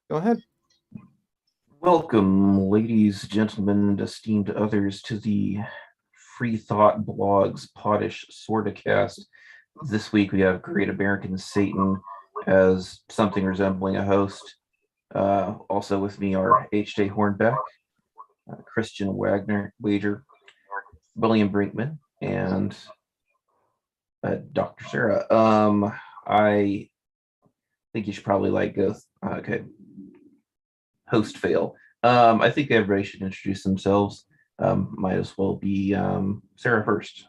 Go ahead. Welcome, ladies, gentlemen, and esteemed others, to the Free Thought Blog's Podish-Sortacast. This week we have Great American Satan as something resembling a host. Also with me are H.J. Hornbeck, Christian Wager, William Brinkman, and Dr. Sarah. I think you should probably go. Okay, host fail. I think everybody should introduce themselves. Might as well be Sarah first.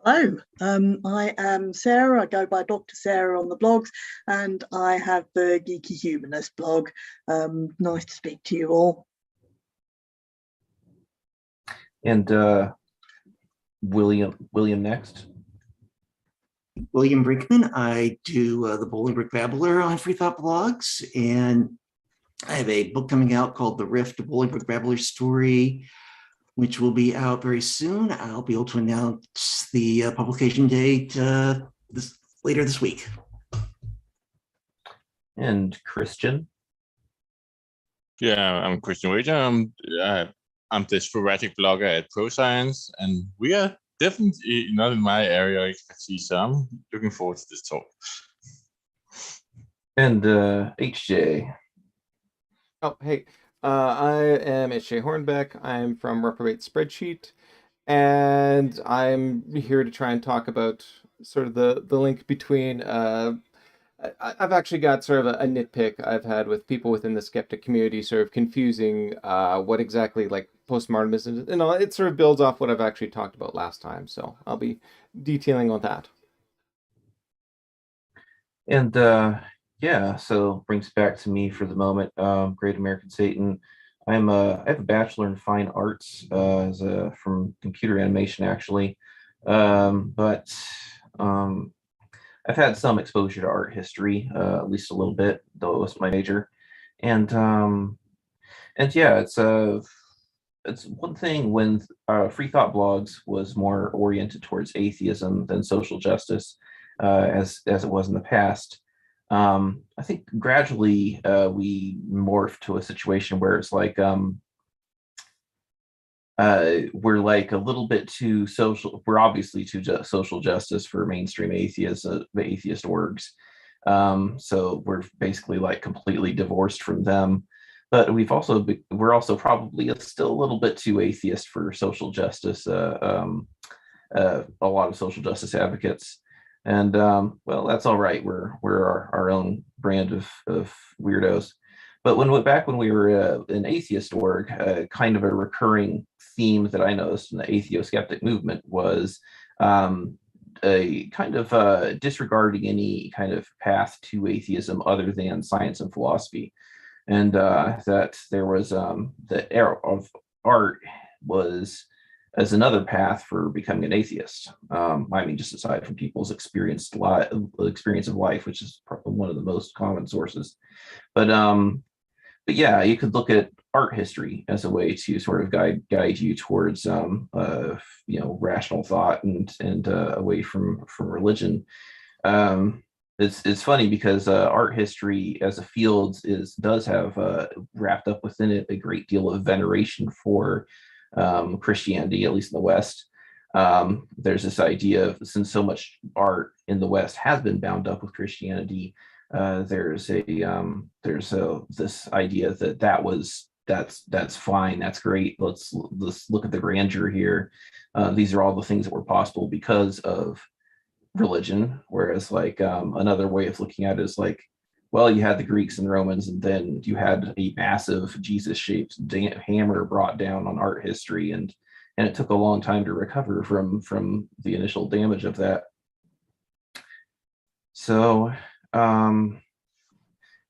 Hello, I am Sarah. I go by Dr. Sarah on the blogs, and I have the Geeky Humanist blog. Nice to speak to you all. And William next. William Brinkman. I do the Bolingbrook Babbler on Free Thought Blogs, and I have a book coming out called The Rift, a Bolingbrook Babbler story, which will be out very soon. I'll be able to announce the publication date later this week. And Christian. Yeah, I'm Christian Wager. I'm the sporadic blogger at ProScience, and we are definitely not in my area of expertise, so I'm looking forward to this talk. And HJ. Oh, hey. I am H.J. Hornbeck. I'm from Reprobate Spreadsheet, and I'm here to try and talk about sort of the link between I've actually got sort of a nitpick I've had with people within the skeptic community sort of confusing what exactly like postmodernism is. And it sort of builds off what I've actually talked about last time, so I'll be detailing on that. And yeah, so brings back to me for the moment, Great American Satan. I have a bachelor in fine arts from computer animation actually, but I've had some exposure to art history, at least a little bit, though it was my major. And yeah, it's one thing when Free Thought Blogs was more oriented towards atheism than social justice, as it was in the past. I think gradually we morphed to a situation where it's like we're like a little bit too social. We're obviously too social justice for mainstream atheists, the atheist orgs. So we're basically like completely divorced from them. But we're also probably still a little bit too atheist for social justice. A lot of social justice advocates. And well, that's all right. We're our own brand of weirdos. But back when we were an atheist org, kind of a recurring theme that I noticed in the atheoskeptic movement was a kind of disregarding any kind of path to atheism other than science and philosophy, and that there was the era of art was as another path for becoming an atheist. I mean, just aside from people's experience of life, which is probably one of the most common sources. But yeah, you could look at art history as a way to sort of guide you towards rational thought and away from religion. It's funny because art history as a field does have wrapped up within it a great deal of veneration for Christianity, at least in the West. There's this idea of, since so much art in the West has been bound up with Christianity, there's this idea that's fine, that's great. Let's look at the grandeur here. These are all the things that were possible because of religion. Whereas like another way of looking at it is like, well, you had the Greeks and Romans, and then you had a massive Jesus-shaped hammer brought down on art history, and it took a long time to recover from the initial damage of that. So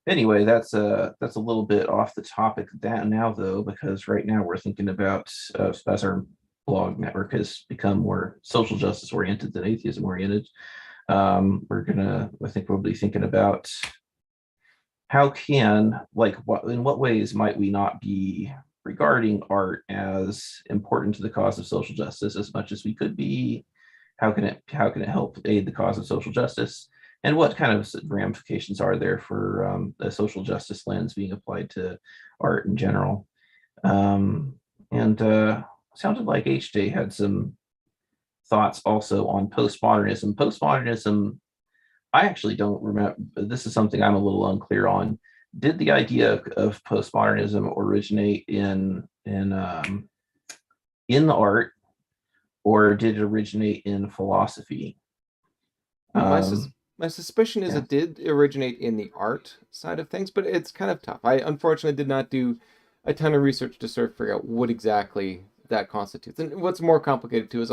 anyway, that's a little bit off the topic now, though, because right now we're thinking about as our blog network has become more social justice oriented than atheism oriented. I think we'll be thinking about in what ways might we not be regarding art as important to the cause of social justice as much as we could be? How can it help aid the cause of social justice? and what kind of ramifications are there for the social justice lens being applied to art in general. And sounded like HJ had some thoughts also on postmodernism. Postmodernism, I actually don't remember. This is something I'm a little unclear on. Did the idea of postmodernism originate in the art, or did it originate in philosophy? My suspicion is yeah. it did originate in the art side of things, but it's kind of tough. I unfortunately did not do a ton of research to sort of figure out what exactly that constitutes. And what's more complicated too is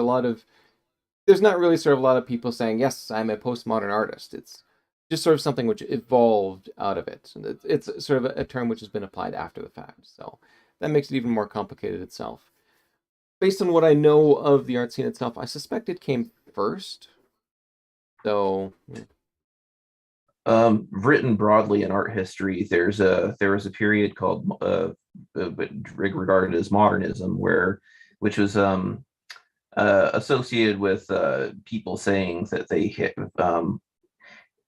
there's not really sort of a lot of people saying, yes, I'm a postmodern artist. It's just sort of something which evolved out of it. And it's sort of a term which has been applied after the fact. So that makes it even more complicated itself. Based on what I know of the art scene itself, I suspect it came first. So written broadly in art history, there was a period called regarded as modernism, which was associated with people saying that they hit.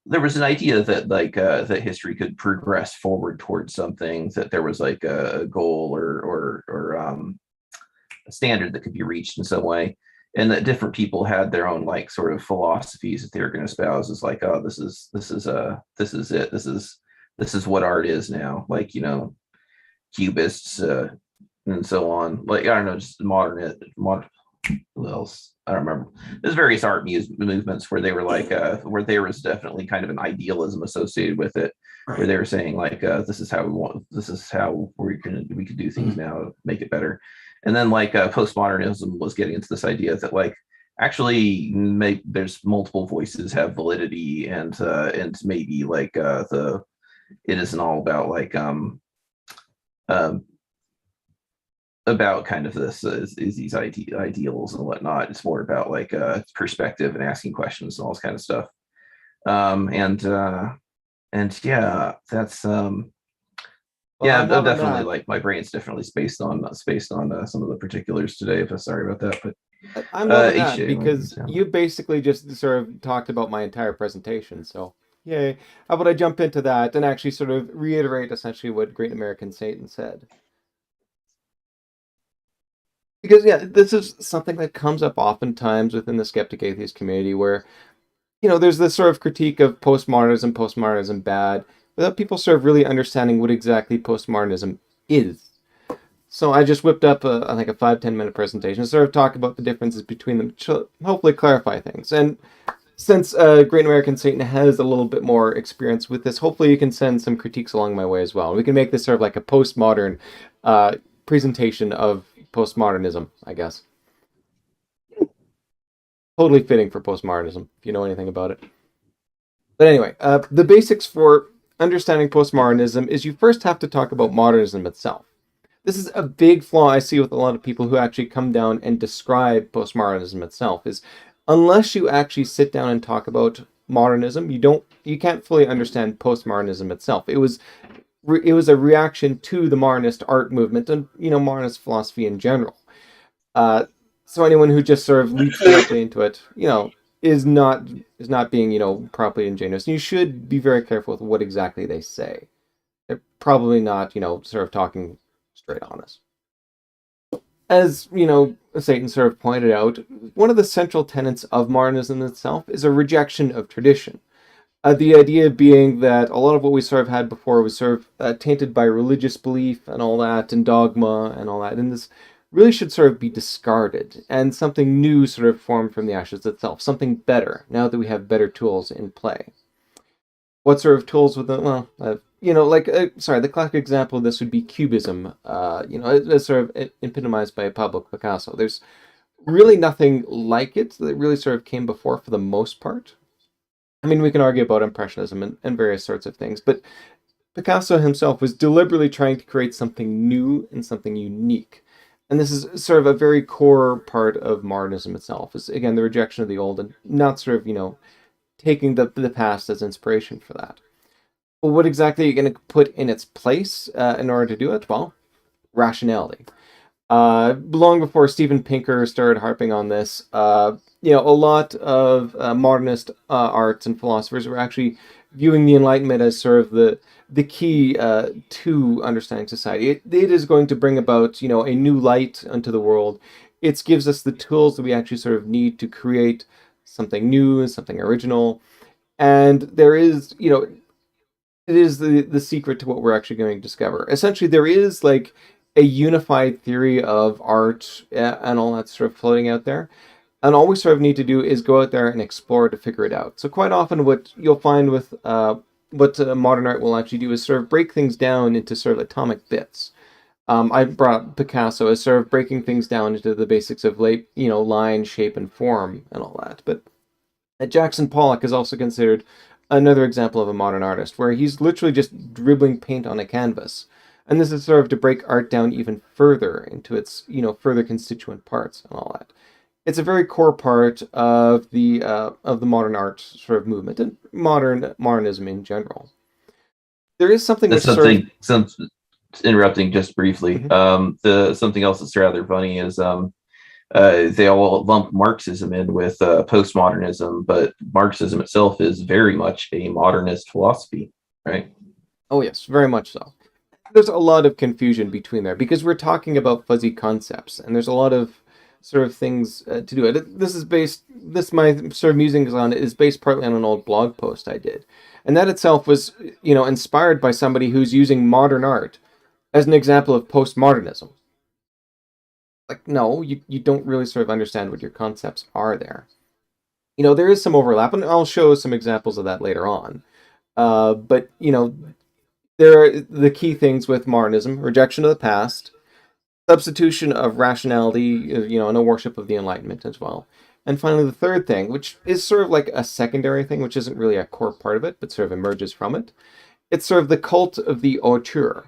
There was an idea that that history could progress forward towards something, that there was like a goal or a standard that could be reached in some way, and that different people had their own like sort of philosophies that they were going to espouse. It's like, oh, this is it. This is what art is now. Like, Cubists and so on. Like, I don't know, just modern. What else? I don't remember. There's various art movements where they were like, where there was definitely kind of an idealism associated with it, where they were saying like, this is how we want, this is how we could do things now to make it better. And then like postmodernism was getting into this idea that like actually there's multiple voices have validity, and maybe like it isn't all about like about kind of this is these ideals and whatnot. It's more about like perspective and asking questions and all this kind of stuff. And yeah, that's yeah, definitely. Like my brain's definitely spaced on some of the particulars today. But sorry about that. But I'm loving that HJ, because you basically just sort of talked about my entire presentation. So yay! How about I jump into that and actually sort of reiterate essentially what Great American Satan said? Because yeah, this is something that comes up oftentimes within the skeptic atheist community, where there's this sort of critique of postmodernism bad, without people sort of really understanding what exactly postmodernism is. So I just whipped up I think a 5-10 minute presentation to sort of talk about the differences between them, to hopefully clarify things. And since Great American Satan has a little bit more experience with this, hopefully you can send some critiques along my way as well. We can make this sort of like a postmodern presentation of postmodernism, I guess. Totally fitting for postmodernism, if you know anything about it. But anyway, the basics for understanding postmodernism is you first have to talk about modernism itself. This is a big flaw I see with a lot of people who actually come down and describe postmodernism itself, is unless you actually sit down and talk about modernism, you can't fully understand postmodernism itself. It was a reaction to the modernist art movement and modernist philosophy in general. So anyone who just sort of leaps directly into it, is not being properly ingenuous. And you should be very careful with what exactly they say. They're probably not sort of talking straight on us. As Satan sort of pointed out, one of the central tenets of modernism itself is a rejection of tradition. The idea being that a lot of what we sort of had before was sort of tainted by religious belief and all that, and dogma and all that, and this really should sort of be discarded, and something new sort of formed from the ashes itself, something better, now that we have better tools in play. What sort of tools would the, the classic example of this would be Cubism, it's sort of epitomized by Pablo Picasso. There's really nothing like it that really sort of came before for the most part. I mean, we can argue about Impressionism and various sorts of things, but Picasso himself was deliberately trying to create something new and something unique. And this is sort of a very core part of modernism itself, is, again, the rejection of the old and not sort of, taking the past as inspiration for that. Well, what exactly are you going to put in its place in order to do it? Well, rationality. Long before Steven Pinker started harping on this, a lot of modernist arts and philosophers were actually viewing the Enlightenment as sort of the key to understanding society. It is going to bring about, a new light onto the world. It gives us the tools that we actually sort of need to create something new, something original. And there is, it is the secret to what we're actually going to discover. Essentially, there is like a unified theory of art and all that sort of floating out there. And all we sort of need to do is go out there and explore to figure it out. So quite often what you'll find with what modern art will actually do is sort of break things down into sort of atomic bits. I brought up Picasso as sort of breaking things down into the basics of line, shape, and form and all that. But Jackson Pollock is also considered another example of a modern artist, where he's literally just dribbling paint on a canvas. And this is sort of to break art down even further into its, further constituent parts and all that. It's a very core part of the modern art sort of movement and modernism in general. There is something That's interrupting just briefly. Mm-hmm. Something else that's rather funny is they all lump Marxism in with postmodernism, but Marxism itself is very much a modernist philosophy, right? Oh yes, very much so. There's a lot of confusion between there because we're talking about fuzzy concepts, and there's a lot of sort of things to do it. My sort of musings on it is based partly on an old blog post I did. And that itself was, inspired by somebody who's using modern art as an example of postmodernism. Like, no, you don't really sort of understand what your concepts are there. There is some overlap, and I'll show some examples of that later on. But, there are the key things with modernism: rejection of the past, substitution of rationality, and a worship of the Enlightenment as well. And finally, the third thing, which is sort of like a secondary thing, which isn't really a core part of it, but sort of emerges from it. It's sort of the cult of the auteur.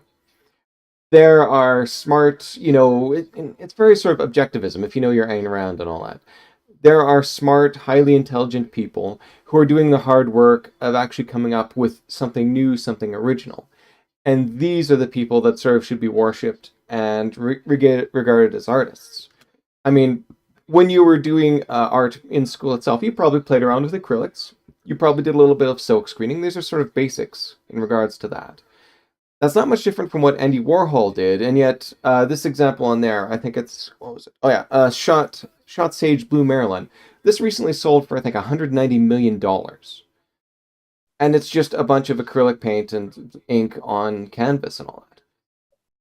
There are smart, it's very sort of objectivism, if you know your Ayn Rand and all that. There are smart, highly intelligent people who are doing the hard work of actually coming up with something new, something original. And these are the people that sort of should be worshipped and regarded as artists. I mean, when you were doing art in school itself, you probably played around with acrylics. You probably did a little bit of silk screening. These are sort of basics in regards to that. That's not much different from what Andy Warhol did, and yet this example on there, I think it's, what was it? Oh yeah, Shot Sage Blue Marilyn. This recently sold for, I think, $190 million. And it's just a bunch of acrylic paint and ink on canvas and all that.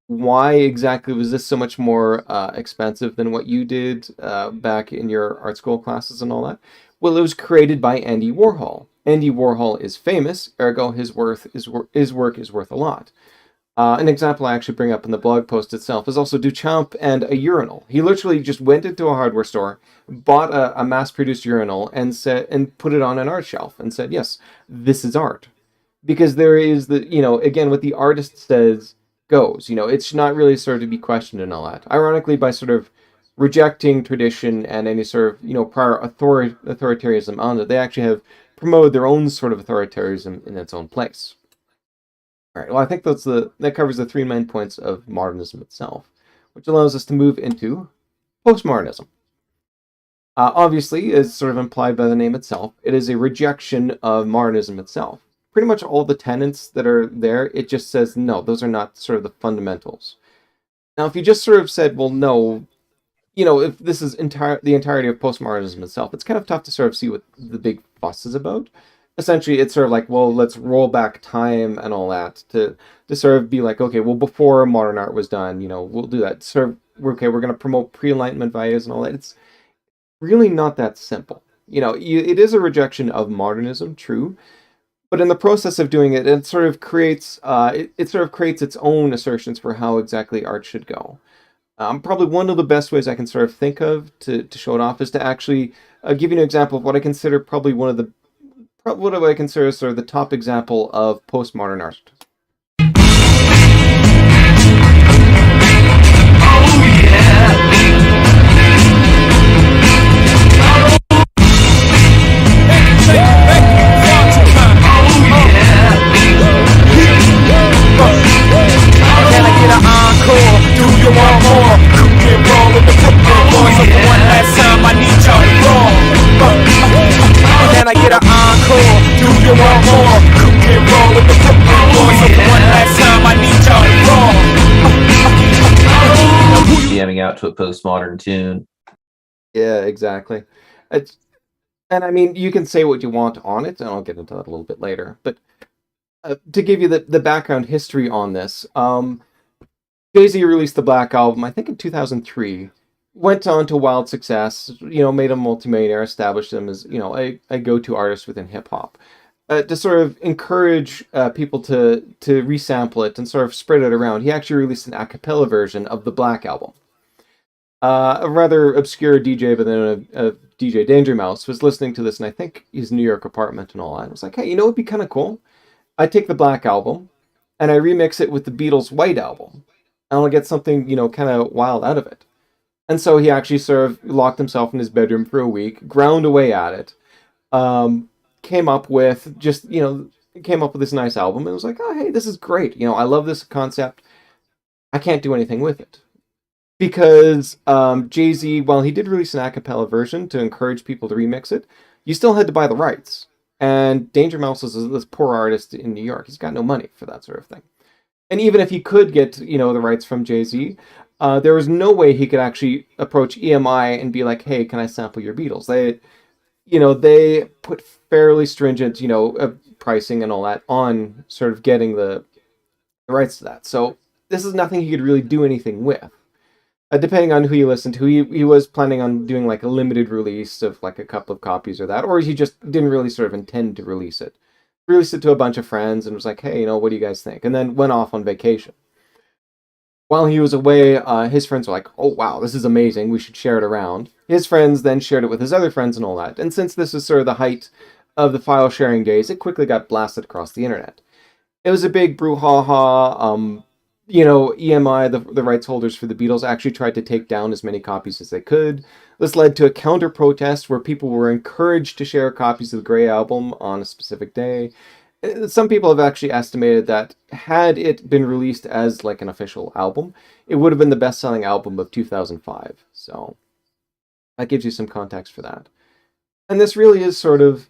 Why exactly was this so much more expensive than what you did back in your art school classes and all that? Well, it was created by Andy Warhol. Andy Warhol is famous, ergo his work is worth a lot. An example I actually bring up in the blog post itself is also Duchamp and a urinal. He literally just went into a hardware store, bought a mass-produced urinal, and put it on an art shelf and said, yes, this is art. Because there is again, what the artist says goes. It's not really sort of to be questioned and all that. Ironically, by sort of rejecting tradition and any sort of, prior authoritarianism on it, they actually have promoted their own sort of authoritarianism in its own place. All right, well, I think that covers the three main points of modernism itself, which allows us to move into postmodernism. Obviously, as sort of implied by the name itself, it is a rejection of modernism itself. Pretty much all the tenets that are there, it just says, no, those are not sort of the fundamentals. Now, if you just sort of said, well, no, if this is the entirety of postmodernism itself, it's kind of tough to sort of see what the big fuss is about. Essentially, it's sort of like, well, let's roll back time and all that to sort of be like, okay, well, before modern art was done, we'll do that. Sort of, we're going to promote pre-Enlightenment values and all that. It's really not that simple. It is a rejection of modernism, true, but in the process of doing it, it sort of creates its own assertions for how exactly art should go. Probably one of the best ways I can sort of think of to show it off is to actually give you an example of what I consider probably what I consider sort of the top example of postmodern art. Can I get an encore? Do you want more? to a postmodern tune. Yeah, exactly. It's, and I mean, you can say what you want on it, and I'll get into that a little bit later. But to give you the background history on this, Jay-Z released the Black Album, I think in 2003, went on to wild success, made him multimillionaire, established him as, a go-to artist within hip-hop. To sort of encourage people to resample it and sort of spread it around, he actually released an a cappella version of the Black Album. A rather obscure DJ by the name of DJ Danger Mouse was listening to this in, I think, his New York apartment and all that. And was like, hey, it'd be kind of cool. I take the Black Album and I remix it with the Beatles' White Album. And I'll get something, kind of wild out of it. And so he actually sort of locked himself in his bedroom for a week, ground away at it, came up with this nice album, and was like, oh, hey, this is great. I love this concept. I can't do anything with it. Because Jay-Z, while he did release an a cappella version to encourage people to remix it, you still had to buy the rights. And Danger Mouse is this poor artist in New York. He's got no money for that sort of thing. And even if he could get, the rights from Jay-Z, there was no way he could actually approach EMI and be like, hey, can I sample your Beatles? They put fairly stringent, pricing and all that on sort of getting the rights to that. So this is nothing he could really do anything with. Depending on who you listen to, he was planning on doing like a limited release of like a couple of copies or that, or he just didn't really sort of intend to release it. Released it to a bunch of friends and was like, hey, what do you guys think? And then went off on vacation. While he was away, his friends were like, oh, wow, this is amazing. We should share it around. His friends then shared it with his other friends and all that. And since this was sort of the height of the file sharing days, it quickly got blasted across the internet. It was a big brouhaha. EMI, the rights holders for the Beatles, actually tried to take down as many copies as they could. This led to a counter-protest where people were encouraged to share copies of the Grey Album on a specific day. Some people have actually estimated that had it been released as like an official album, it would have been the best-selling album of 2005. So that gives you some context for that. And this really is sort of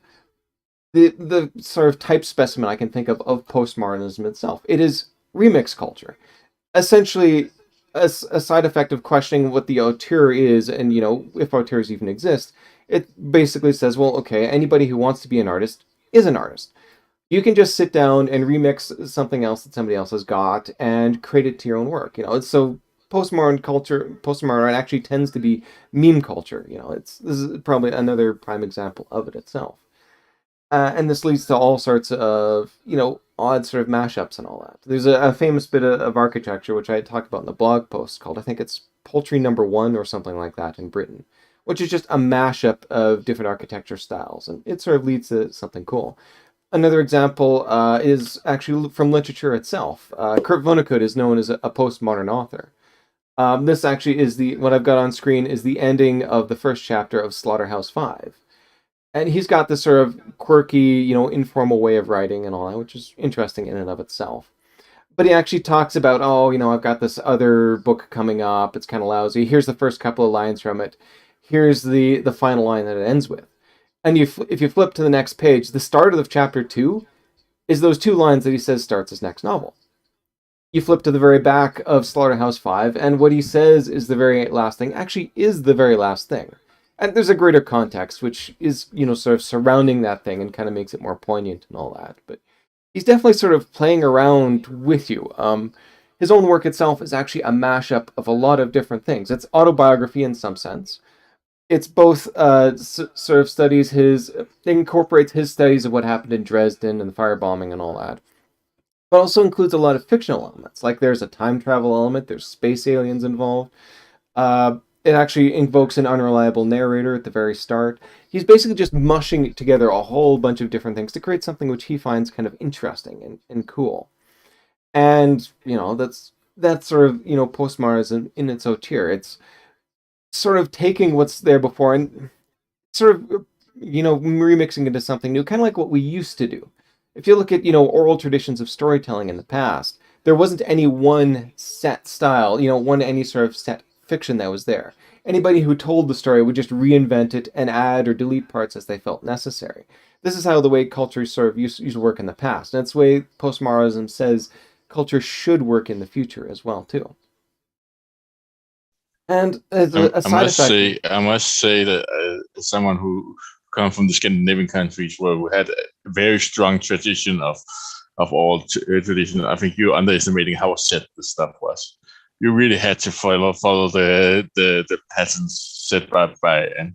the sort of type specimen I can think of postmodernism itself. It is remix culture. Essentially, a side effect of questioning what the auteur is and, if auteurs even exist, it basically says, well, okay, anybody who wants to be an artist is an artist. You can just sit down and remix something else that somebody else has got and create it to your own work. So postmodern actually tends to be meme culture. This is probably another prime example of it itself. And this leads to all sorts of, odd sort of mashups and all that. There's a famous bit of architecture, which I talked about in the blog post, called, I think it's Poultry Number 1 or something like that in Britain, which is just a mashup of different architecture styles. And it sort of leads to something cool. Another example is actually from literature itself. Kurt Vonnegut is known as a postmodern author. This actually is what I've got on screen is the ending of the first chapter of Slaughterhouse-Five. And he's got this sort of quirky, informal way of writing and all that, which is interesting in and of itself. But he actually talks about, I've got this other book coming up. It's kind of lousy. Here's the first couple of lines from it. Here's the final line that it ends with. And if you flip to the next page, the start of chapter 2 is those 2 lines that he says starts his next novel. You flip to the very back of Slaughterhouse-Five, and what he says is the very last thing actually is the very last thing. And there's a greater context, which is, sort of surrounding that thing and kind of makes it more poignant and all that. But he's definitely sort of playing around with you. His own work itself is actually a mashup of a lot of different things. It's autobiography in some sense. It's both sort of incorporates his studies of what happened in Dresden and the firebombing and all that. But also includes a lot of fictional elements. Like there's a time travel element, there's space aliens involved. It actually invokes an unreliable narrator at the very start. He's basically just mushing together a whole bunch of different things to create something which he finds kind of interesting and cool. And, that's sort of, postmodernism in its auteur. It's sort of taking what's there before and sort of, remixing into something new, kind of like what we used to do. If you look at, oral traditions of storytelling in the past, there wasn't any one set style, any sort of set fiction that was there. Anybody who told the story would just reinvent it and add or delete parts as they felt necessary. This is how the way culture sort of used to work in the past. And that's the way postmodernism says culture should work in the future as well, too. And as I, a I side must effect, say, I must say that as someone who comes from the Scandinavian countries where we had a very strong tradition of all tradition, I think you're underestimating how set the stuff was. You really had to follow the patterns set by and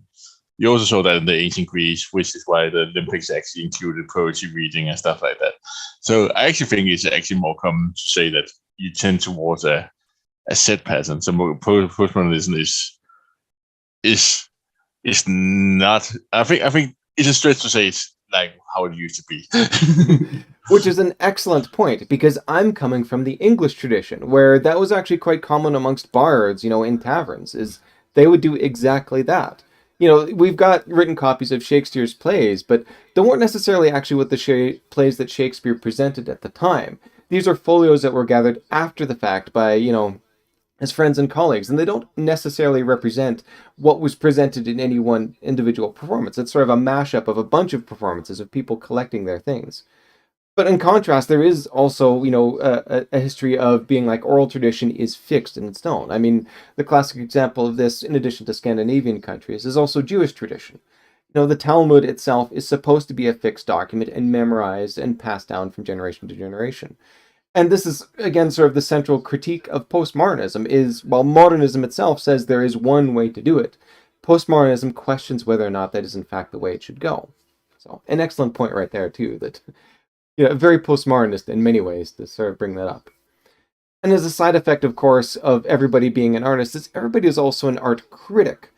you also saw that in the ancient Greece, which is why the Olympics actually included poetry reading and stuff like that. So I actually think it's actually more common to say that you tend towards a set pattern. So postmodernism is is not. I think it's a stretch to say it's like how it used to be. which is an excellent point because I'm coming from the English tradition where that was actually quite common amongst bards, in taverns, is they would do exactly that. We've got written copies of Shakespeare's plays, but they weren't necessarily actually what the plays that Shakespeare presented at the time. These are folios that were gathered after the fact by, his friends and colleagues, and they don't necessarily represent what was presented in any one individual performance. It's sort of a mashup of a bunch of performances of people collecting their things. But in contrast, there is also, a history of being like oral tradition is fixed in stone. I mean, the classic example of this, in addition to Scandinavian countries, is also Jewish tradition. The Talmud itself is supposed to be a fixed document and memorized and passed down from generation to generation. And this is, again, sort of the central critique of postmodernism is, while modernism itself says there is one way to do it, postmodernism questions whether or not that is in fact the way it should go. So, an excellent point right there, too, that very postmodernist in many ways to sort of bring that up. And as a side effect, of course, of everybody being an artist, is everybody is also an art critic.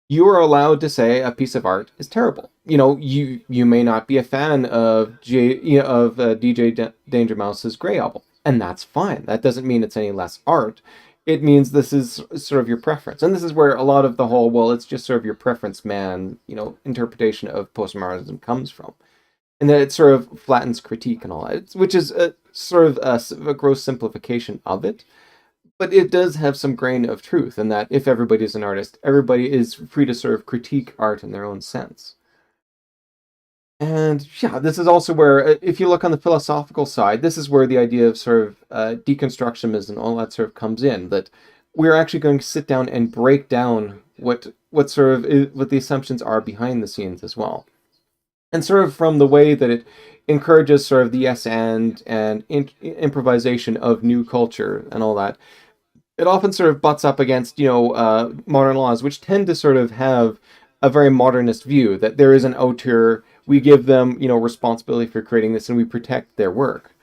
You are allowed to say a piece of art is terrible. You may not be a fan of DJ Danger Mouse's Grey album, and that's fine. That doesn't mean it's any less art. It means this is sort of your preference, and this is where a lot of the whole it's just sort of your preference, man, interpretation of postmodernism comes from. And that it sort of flattens critique and all that, which is a sort of a gross simplification of it. But it does have some grain of truth in that if everybody is an artist, everybody is free to sort of critique art in their own sense. And yeah, this is also where, if you look on the philosophical side, this is where the idea of sort of deconstructionism and all that sort of comes in. That we're actually going to sit down and break down what the assumptions are behind the scenes as well. And sort of from the way that it encourages sort of the yes and improvisation of new culture and all that, it often sort of butts up against modern laws, which tend to sort of have a very modernist view that there is an auteur, we give them responsibility for creating this, and we protect their work.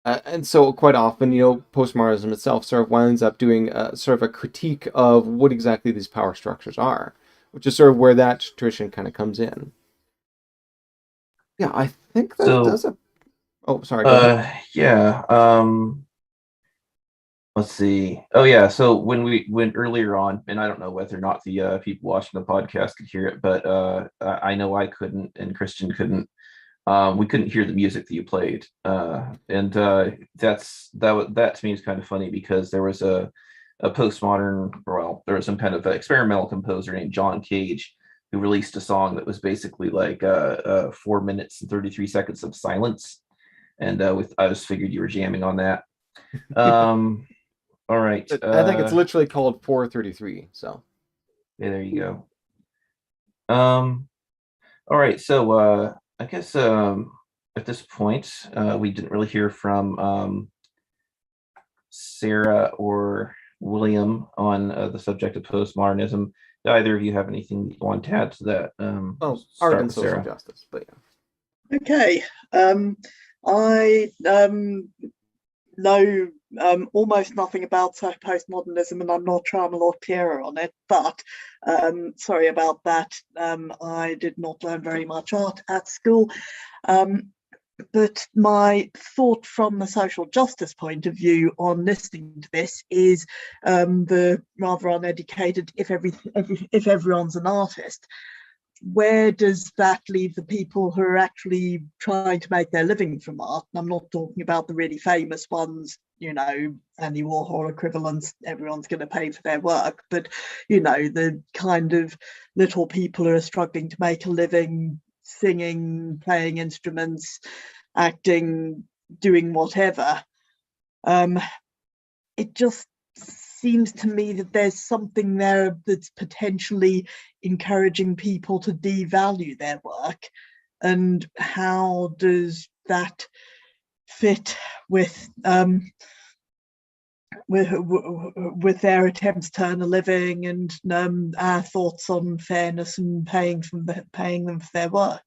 And so quite often, postmodernism itself sort of winds up doing sort of a critique of what exactly these power structures are, which is sort of where that tradition kind of comes in. Yeah, I think that does it. Oh, sorry. Go ahead. Yeah. Let's see. Oh, yeah. So when we went earlier on, and I don't know whether or not the people watching the podcast could hear it, but I know I couldn't, and Christian couldn't. We couldn't hear the music that you played, and that to me is kind of funny because there was a postmodern, there was some kind of experimental composer named John Cage who released a song that was basically like 4 minutes and 33 seconds of silence, and I just figured you were jamming on that. All right. I think it's literally called 433. So yeah, there you go. All right. So I guess at this point we didn't really hear from Sarah or William on the subject of postmodernism. Do either of you have anything you want to add to that? Art and social justice, but yeah. Okay. I know almost nothing about postmodernism, and I'm not trying a lot clearer on it, but sorry about that. I did not learn very much art at school. But my thought from the social justice point of view on listening to this is the rather uneducated, if everyone's an artist, where does that leave the people who are actually trying to make their living from art? And I'm not talking about the really famous ones, Andy Warhol equivalents, everyone's going to pay for their work, but, the kind of little people who are struggling to make a living singing, playing instruments, acting, doing whatever. It just seems to me that there's something there that's potentially encouraging people to devalue their work. And how does that fit with their attempts to earn a living and our thoughts on fairness and paying them for their work?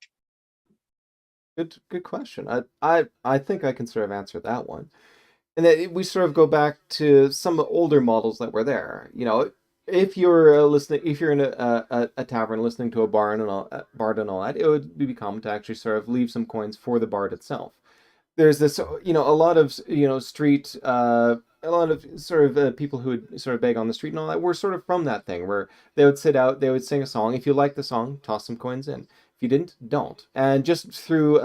Good question. I think I can sort of answer that one. And that we sort of go back to some older models that were there. You know, if you're if you're in a tavern listening to a bard and all that, it would be common to actually sort of leave some coins for the bard itself. There's this, you know, a lot of, you know, street, a lot of sort of people who would sort of beg on the street and all that were sort of from that thing where they would sit out, they would sing a song. If you liked the song, toss some coins in. If you didn't, don't. And just through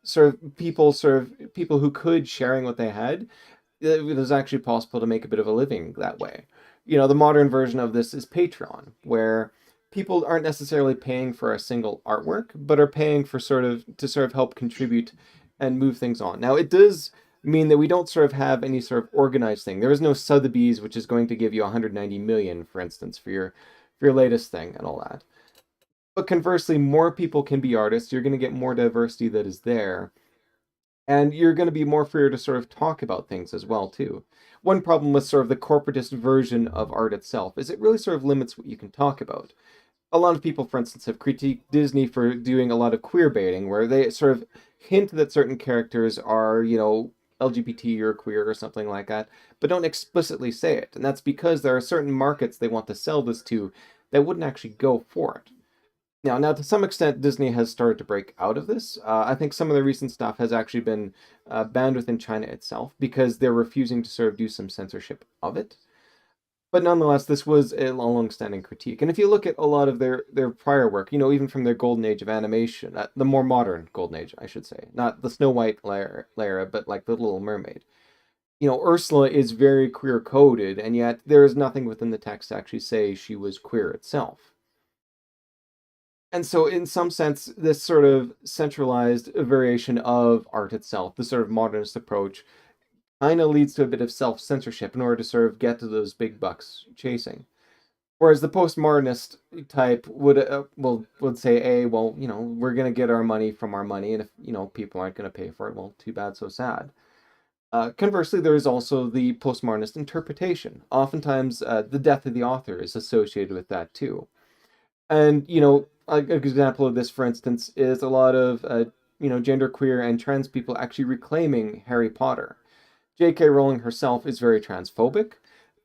sort of people who could sharing what they had, it was actually possible to make a bit of a living that way. You know, the modern version of this is Patreon, where people aren't necessarily paying for a single artwork, but are paying for sort of help contribute and move things on. Now, it does mean that we don't sort of have any sort of organized thing. There is no FtB's, which is going to give you 190 million, for instance, for your latest thing and all that. But conversely, more people can be artists. You're going to get more diversity that is there. And you're going to be more free to sort of talk about things as well, too. One problem with sort of the corporatist version of art itself is it really sort of limits what you can talk about. A lot of people, for instance, have critiqued Disney for doing a lot of queer baiting, where they sort of hint that certain characters are, you know, LGBT or queer or something like that, but don't explicitly say it. And that's because there are certain markets they want to sell this to that wouldn't actually go for it. Now, to some extent, Disney has started to break out of this. I think some of the recent stuff has actually been banned within China itself because they're refusing to sort of do some censorship of it. But nonetheless, this was a long-standing critique. And if you look at a lot of their prior work, you know, even from their golden age of animation, the more modern golden age, I should say, not the Snow White era, but like the Little Mermaid. You know, Ursula is very queer-coded, and yet there is nothing within the text to actually say she was queer itself. And so, in some sense, this sort of centralized variation of art itself, the sort of modernist approach, kind of leads to a bit of self-censorship in order to sort of get to those big bucks chasing. Whereas the postmodernist type would say, well, you know, we're going to get our money from our money, and if, you know, people aren't going to pay for it, well, too bad, so sad. Conversely, there is also the postmodernist interpretation. Oftentimes, the death of the author is associated with that too. And, you know, an example of this, for instance, is a lot of, you know, genderqueer and trans people actually reclaiming Harry Potter. J.K. Rowling herself is very transphobic,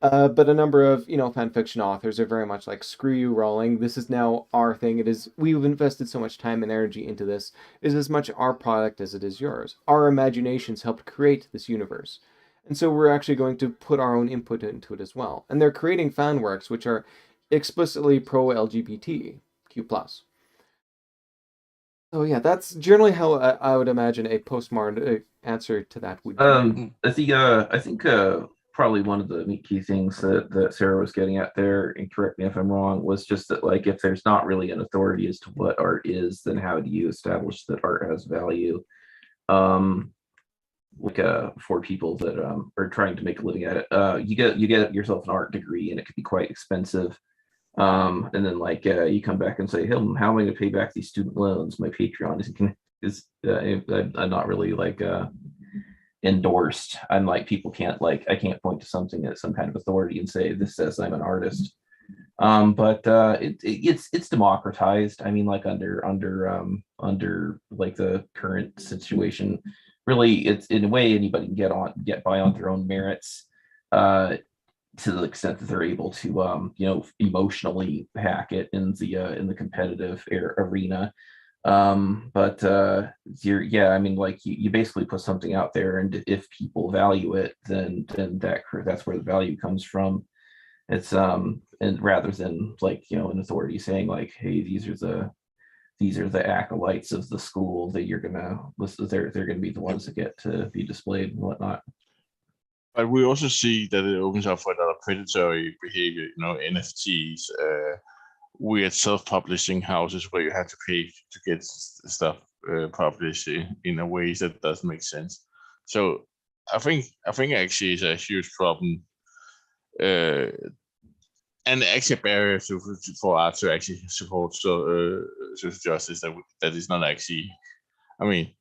but a number of, you know, fanfiction authors are very much like, screw you, Rowling, this is now our thing. We've invested so much time and energy into this. It is as much our product as it is yours. Our imaginations helped create this universe. And so we're actually going to put our own input into it as well. And they're creating fan works which are explicitly pro-LGBTQ+. So yeah, that's generally how I would imagine a postmodern answer to that would be. I think probably one of the key things that Sarah was getting at there, and correct me if I'm wrong, was just that, like, if there's not really an authority as to what art is, then how do you establish that art has value? For people that are trying to make a living at it, you get yourself an art degree, and it could be quite expensive. And then you come back and say, hey, how am I going to pay back these student loans? My Patreon is I'm not really endorsed. I'm like, people can't, like, I can't point to something as some kind of authority and say this says I'm an artist. But it's democratized. I mean, like under like the current situation, really, it's in a way anybody can get by on their own merits. To the extent that they're able to, you know, emotionally hack it in the competitive arena. I mean, like, you basically put something out there, and if people value it, then that's where the value comes from. It's and rather than, like, you know, an authority saying, like, hey, these are the acolytes of the school that you're gonna listen. They're gonna be the ones that get to be displayed and whatnot. But we also see that it opens up for a lot of predatory behavior, you know, NFTs, weird self-publishing houses where you have to pay to get stuff published in a way that doesn't make sense. So I think actually it's a huge problem and actually a barrier for art to actually support social justice that is not actually. I mean,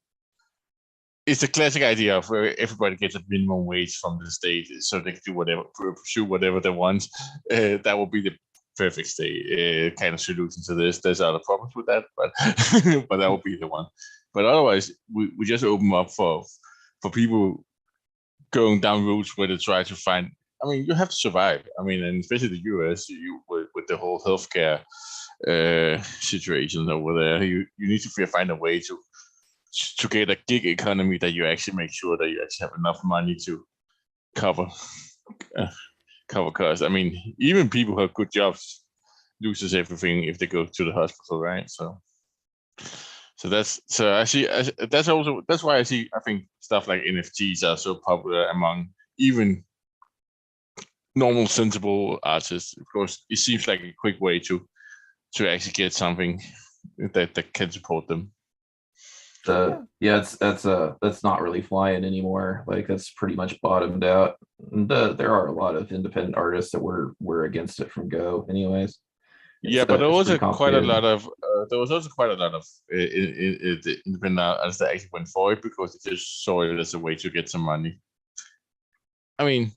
it's a classic idea of where everybody gets a minimum wage from the state, so they can do whatever, pursue whatever they want. That would be the perfect state kind of solution to this. There's other problems with that, but but that would be the one. But otherwise, we just open up for people going down routes where they try to find. I mean, you have to survive. I mean, and especially the US, with the whole healthcare situation over there, you need to find a way to get a gig economy that you actually make sure that you actually have enough money to cover costs. I mean, even people who have good jobs loses everything if they go to the hospital, right? So that's why I think stuff like NFTs are so popular among even normal sensible artists. Of course, it seems like a quick way to actually get something that can support them. That's not really flying anymore. Like, that's pretty much bottomed out. And there are a lot of independent artists that were against it from go, anyways. Yeah, but there was quite a lot of independent artists that actually went for it because they just saw it as a way to get some money. I mean,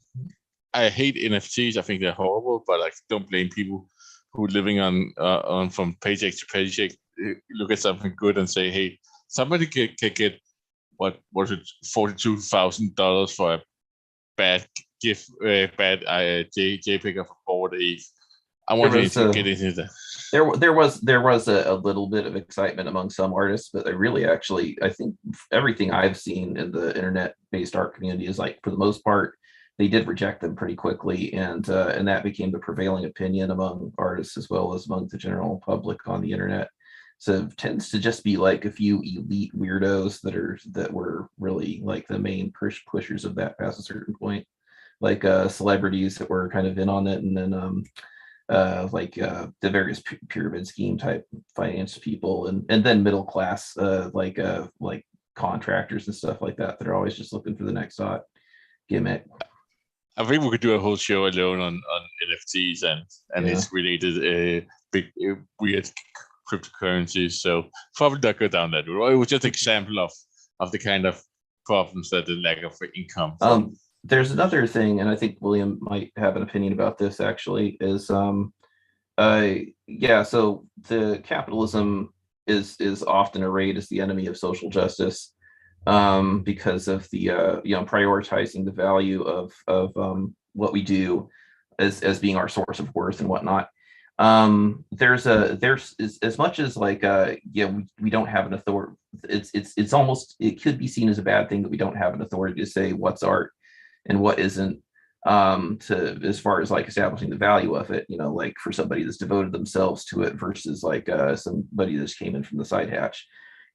I hate NFTs. I think they're horrible, but I don't blame people who are living on from paycheck to paycheck. Look at something good and say, hey, somebody can get what was it, $42,000 for a bad GIF, JPEG of a board ape. I want to get into that. There was a little bit of excitement among some artists, but I think everything I've seen in the internet-based art community is, like, for the most part, they did reject them pretty quickly, and that became the prevailing opinion among artists as well as among the general public on the internet. So it tends to just be like a few elite weirdos that were really like the main pushers of that past a certain point, like celebrities that were kind of in on it, and then the various pyramid scheme type finance people, and then middle class like contractors and stuff like that are always just looking for the next hot gimmick. I think we could do a whole show alone on NFTs and its related big weird cryptocurrencies. So probably not go down that route. It was just an example of the kind of problems that the lack of income. There's another thing, and I think William might have an opinion about this actually, is so the capitalism is often arrayed as the enemy of social justice, because of the prioritizing the value of what we do as being our source of worth and whatnot. There's as much as like we don't have an authority. It's almost, it could be seen as a bad thing that we don't have an authority to say what's art and what isn't, to as far as like establishing the value of it, like for somebody that's devoted themselves to it versus like somebody that just came in from the side hatch.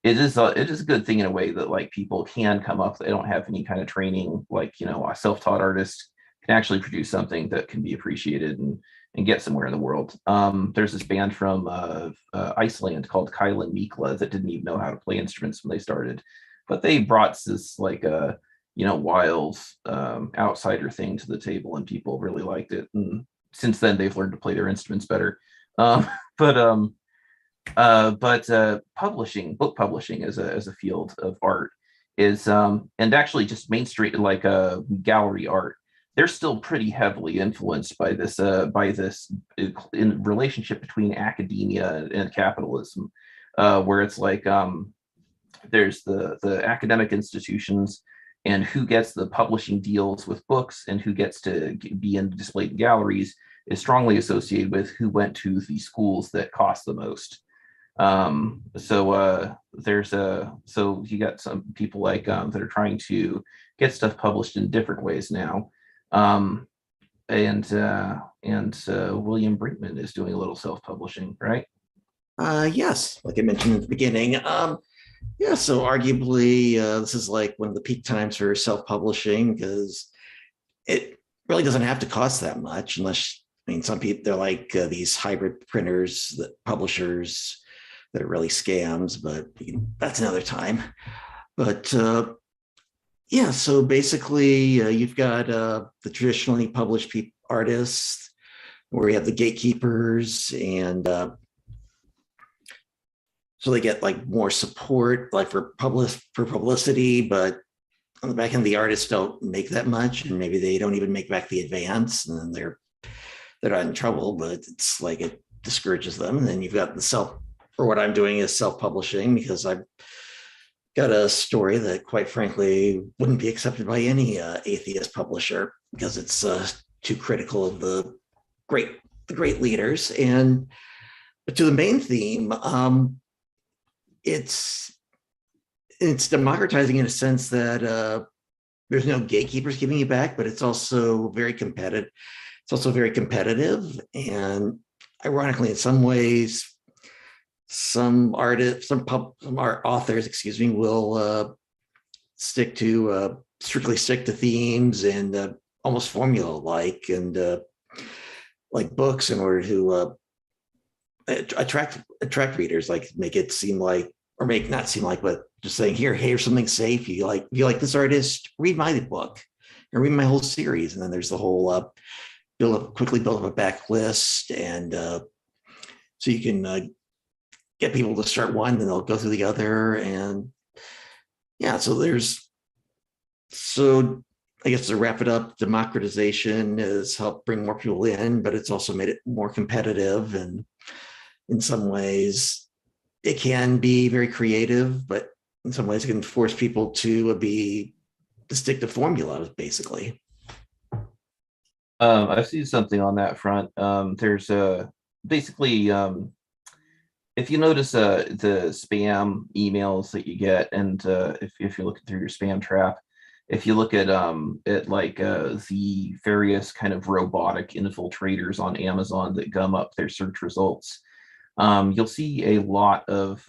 It is a good thing in a way that like people can come up, they don't have any kind of training, like a self-taught artist can actually produce something that can be appreciated and get somewhere in the world. There's this band from Iceland called Kylan Mikla that didn't even know how to play instruments when they started, but they brought this like wild outsider thing to the table, and people really liked it. And since then, they've learned to play their instruments better. But book publishing as a field of art is, and actually just mainstream like gallery art, they're still pretty heavily influenced by this in relationship between academia and capitalism, where it's like there's the academic institutions and who gets the publishing deals with books and who gets to be displayed in galleries is strongly associated with who went to the schools that cost the most. So you got some people like that are trying to get stuff published in different ways now. And William Brinkman is doing a little self-publishing, right? Yes, like I mentioned at the beginning. So arguably this is like one of the peak times for self-publishing, because it really doesn't have to cost that much, unless, some people, they're like these hybrid printers, publishers that are really scams, but that's another time. But so basically you've got the traditionally published artists, where we have the gatekeepers, and so they get like more support, like for publicity, but on the back end, the artists don't make that much, and maybe they don't even make back the advance, and then they're not in trouble, but it's like it discourages them. And then you've got or what I'm doing is self-publishing, because I've got a story that, quite frankly, wouldn't be accepted by any atheist publisher, because it's too critical of the great leaders. And but to the main theme, it's democratizing in a sense that there's no gatekeepers giving you back, but it's also very competitive. It's also very competitive, and ironically, in some ways, some authors, will strictly stick to themes and almost formula-like, and like books, in order to attract readers, like make it seem like, or make not seem like, but just saying, here's something safe. You like this artist, read my book, or read my whole series. And then there's the whole quickly build up a backlist, and so you can get people to start one, then they'll go through the other. And yeah, so I guess to wrap it up, democratization has helped bring more people in, but it's also made it more competitive. And in some ways, it can be very creative, but in some ways, it can force people to stick to formula, basically. I've seen something on that front. There's basically, if you notice the spam emails that you get, and if you're looking through your spam trap, if you look at like the various kind of robotic infiltrators on Amazon that gum up their search results, you'll see a lot of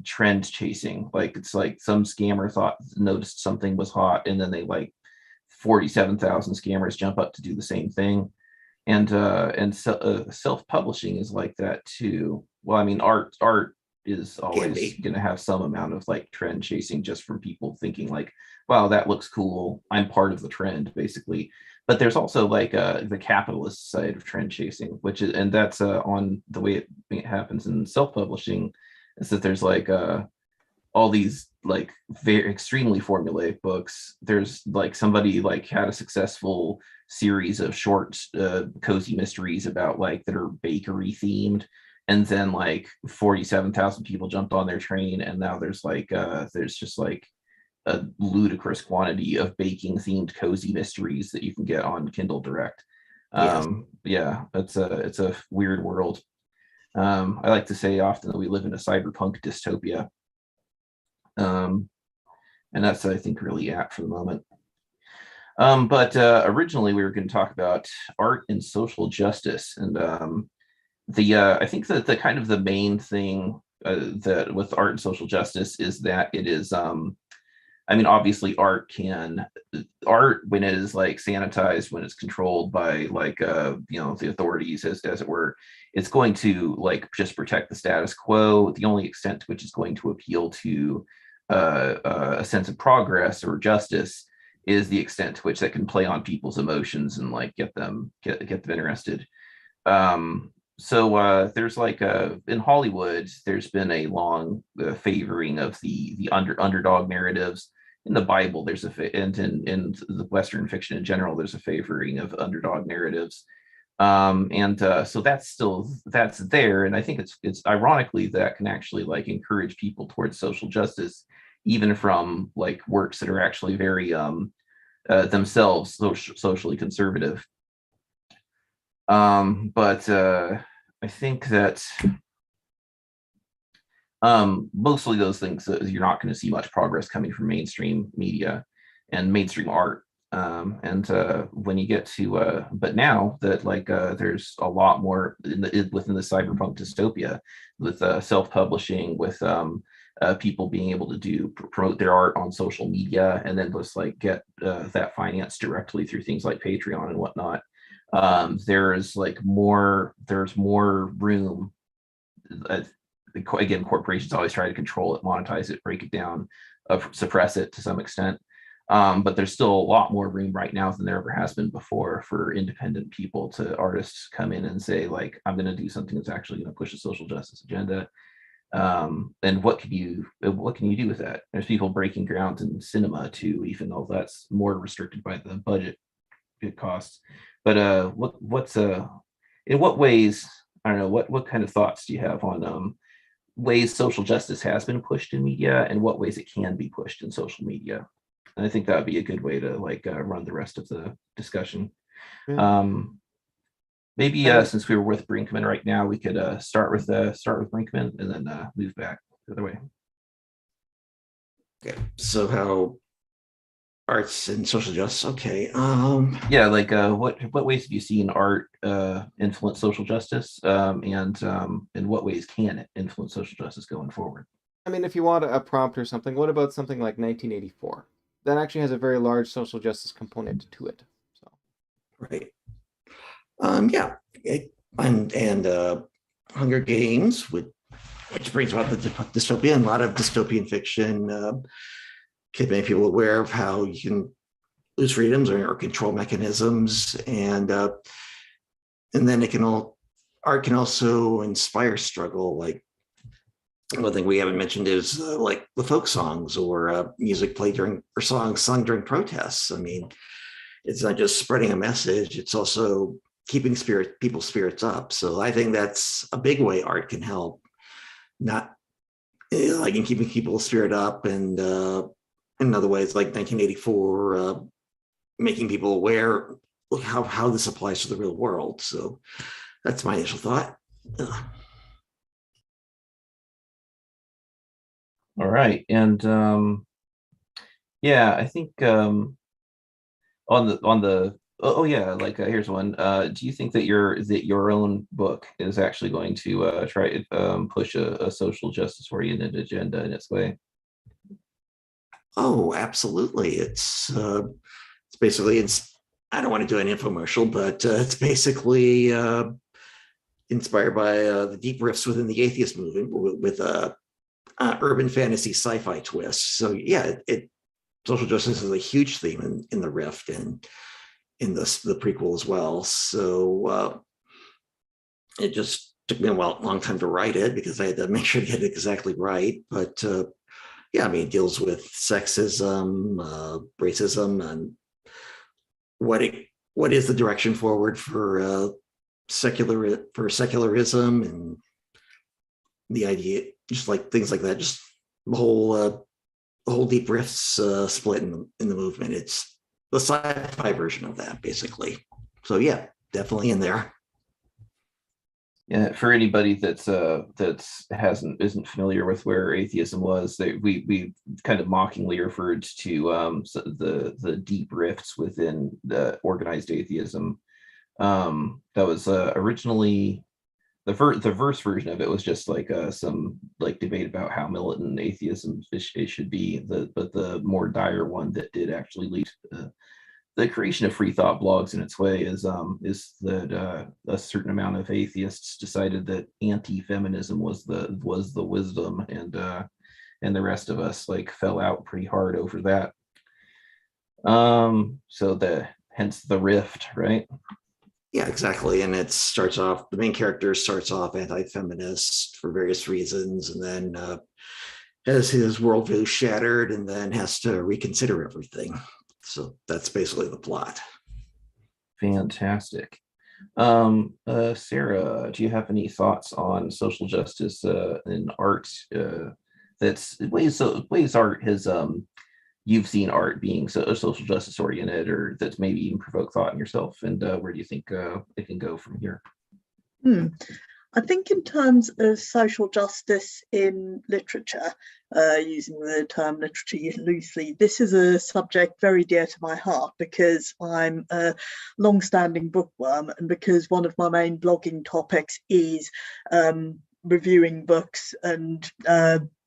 trend chasing. Like, it's like some scammer noticed something was hot, and then they, like, 47,000 scammers jump up to do the same thing. And self-publishing is like that too. Well, I mean, art is always going to have some amount of like trend chasing, just from people thinking like, wow, that looks cool, I'm part of the trend, basically. But there's also like the capitalist side of trend chasing, and that's on the way it happens in self-publishing, is that there's like all these like very extremely formulaic books. There's like somebody like had a successful series of short cozy mysteries about like that are bakery themed, and then like 47,000 people jumped on their train, and now there's just like a ludicrous quantity of baking themed cozy mysteries that you can get on Kindle Direct. Yeah, it's a weird world. I like to say often that we live in a cyberpunk dystopia. And that's, I think, really apt for the moment. But originally we were going to talk about art and social justice, and I think that the kind of the main thing that with art and social justice is that it is I mean, obviously art, when it is like sanitized, when it's controlled by like the authorities, as it were, it's going to like just protect the status quo. The only extent to which it's going to appeal to a sense of progress or justice is the extent to which that can play on people's emotions and like get them interested. So there's like in Hollywood, there's been a long favoring of the underdog narratives. In the Bible, and in the Western fiction in general, there's a favoring of underdog narratives. So that's there, and I think it's ironically that can actually like encourage people towards social justice, even from like works that are actually very themselves socially conservative. But I think that mostly those things, you're not going to see much progress coming from mainstream media and mainstream art. When you get to but now that like there's a lot more within the cyberpunk dystopia, with self-publishing, with people being able to promote their art on social media, and then just like get that financed directly through things like Patreon and whatnot. There's more room. Again, corporations always try to control it, monetize it, break it down, suppress it to some extent. But there's still a lot more room right now than there ever has been before for independent people to artists come in and say, like, I'm going to do something that's actually going to push a social justice agenda. And what can you do with that? There's people breaking ground in cinema too, even though that's more restricted by the budget it costs. But what's in what ways, I don't know, what kind of thoughts do you have on ways social justice has been pushed in media and what ways it can be pushed in social media? And I think that would be a good way to run the rest of the discussion. Yeah. Maybe since we were with Brinkman right now, we could start with Brinkman and then move back the other way. Okay, so how arts and social justice? Okay. Yeah, like what ways have you seen art influence social justice, and in what ways can it influence social justice going forward? I mean, if you want a prompt or something, what about something like 1984? That actually has a very large social justice component to it. So. Right. Yeah. And Hunger Games, which brings about the dystopian, a lot of dystopian fiction. Can make people aware of how you can lose freedoms or control mechanisms, and then art can also inspire struggle. Like one thing we haven't mentioned is like the folk songs or music played during or songs sung during protests. I mean, it's not just spreading a message; it's also keeping people's spirits up. So I think that's a big way art can help, not like in keeping people's spirit up, and in other ways, like 1984, making people aware of how this applies to the real world. So that's my initial thought. All right, and yeah, I think on the yeah, like here's one. Do you think that your own book is actually going to try push a social justice oriented agenda in its way? Oh, absolutely. It's basically I don't want to do an infomercial, but it's basically inspired by the deep rifts within the atheist movement with a urban fantasy sci-fi twist. So yeah, social justice is a huge theme in the Rift and in the prequel as well. So it just took me a long time to write it because I had to make sure to get it exactly right. But yeah, I mean, it deals with sexism, racism, and what is the direction forward for secularism, and the idea, just like things like that, just the whole deep rifts split in the movement. It's the sci-fi version of that, basically. So yeah, definitely in there. Yeah, for anybody isn't familiar with where atheism was, we kind of mockingly referred to the deep rifts within the organized atheism. That was originally the verse version of it was just like some like debate about how militant atheism it should be. But the more dire one that did actually lead to the creation of free thought blogs in its way is that a certain amount of atheists decided that anti-feminism was the wisdom, and the rest of us like fell out pretty hard over that. So hence the rift, right? Yeah, exactly. And the main character starts off anti-feminist for various reasons, and then has his worldview shattered and then has to reconsider everything. So that's basically the plot. Fantastic. Sarah, do you have any thoughts on social justice in art? That's ways art has you've seen art being social justice oriented, or that's maybe even provoke thought in yourself, and where do you think it can go from here? I think in terms of social justice in literature, using the term literature loosely, this is a subject very dear to my heart because I'm a long-standing bookworm, and because one of my main blogging topics is reviewing books and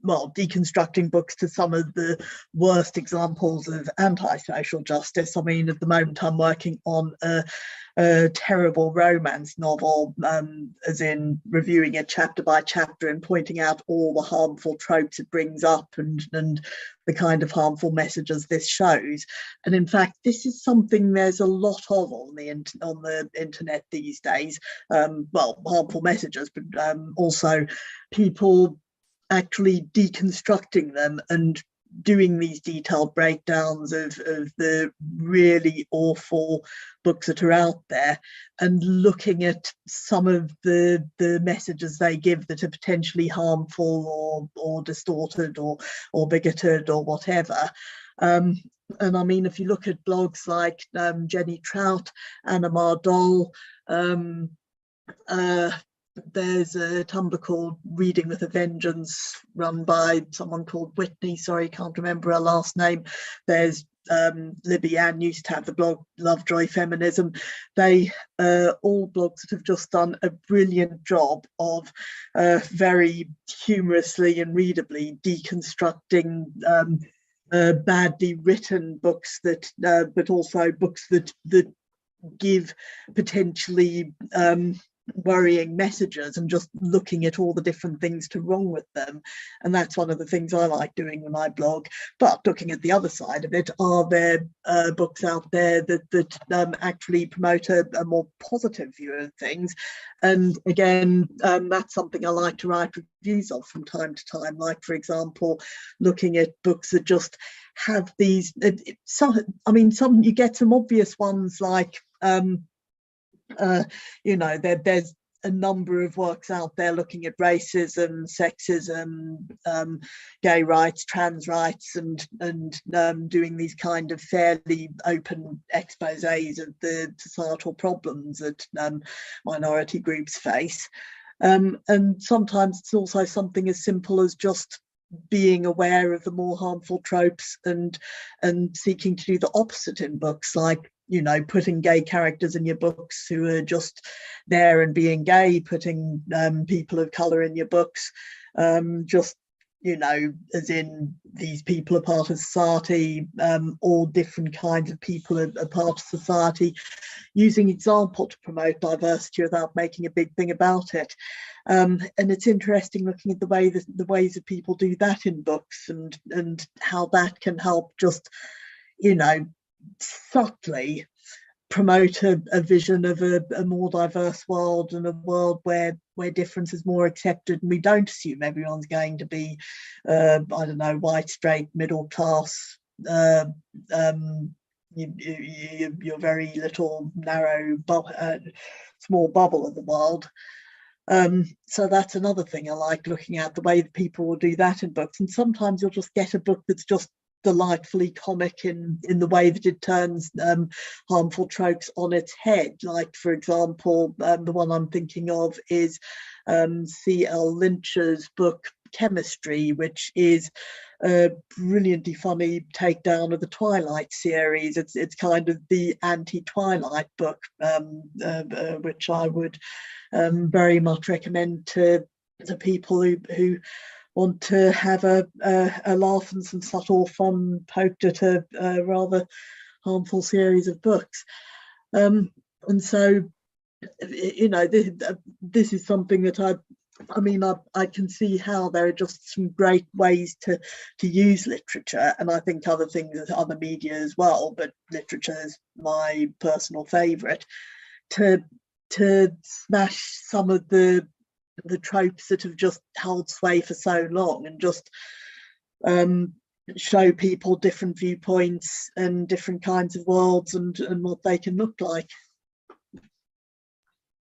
deconstructing books to some of the worst examples of anti-social justice. I mean, at the moment I'm working on a terrible romance novel, as in reviewing it chapter by chapter and pointing out all the harmful tropes it brings up and the kind of harmful messages this shows. And in fact, this is something there's a lot of on the internet these days. Harmful messages, but also people actually deconstructing them and doing these detailed breakdowns of the really awful books that are out there and looking at some of the messages they give that are potentially harmful or distorted or bigoted or whatever. And I mean, if you look at blogs like Jenny Trout, Anna Mardol, there's a Tumblr called Reading with a Vengeance run by someone called Whitney, sorry, can't remember her last name. There's Libby Ann used to have the blog Lovejoy Feminism. They all blogs that have just done a brilliant job of very humorously and readably deconstructing badly written books that but also books that give potentially worrying messages and just looking at all the different things to wrong with them. And that's one of the things I like doing when I blog. But looking at the other side of it, are there books out there that actually promote a more positive view of things? And again, that's something I like to write reviews of from time to time. Like, for example, looking at books that just have these, some you get some obvious ones like there's a number of works out there looking at racism, sexism, gay rights, trans rights, and doing these kind of fairly open exposés of the societal problems that minority groups face. And sometimes it's also something as simple as just being aware of the more harmful tropes and seeking to do the opposite in books, like putting gay characters in your books who are just there and being gay, putting people of color in your books, as in these people are part of society, all different kinds of people are part of society, using example to promote diversity without making a big thing about it. And it's interesting looking at the ways that people do that in books and how that can help just, subtly promote a vision of a more diverse world and a world where difference is more accepted, and we don't assume everyone's going to be white, straight, middle class, your very little narrow small bubble of the world. So that's another thing I like looking at, the way that people will do that in books. And sometimes you'll just get a book that's just delightfully comic in the way that it turns harmful tropes on its head. Like, for example, the one I'm thinking of is C.L. Lynch's book Chemistry, which is a brilliantly funny takedown of the Twilight series. It's kind of the anti-Twilight book, which I would very much recommend to people who want to have a laugh and some subtle fun poked at a rather harmful series of books. And so, this is something that I can see how there are just some great ways to use literature, and I think other things, other media as well, but literature is my personal favourite, to smash some of the tropes that have just held sway for so long and just show people different viewpoints and different kinds of worlds and what they can look like.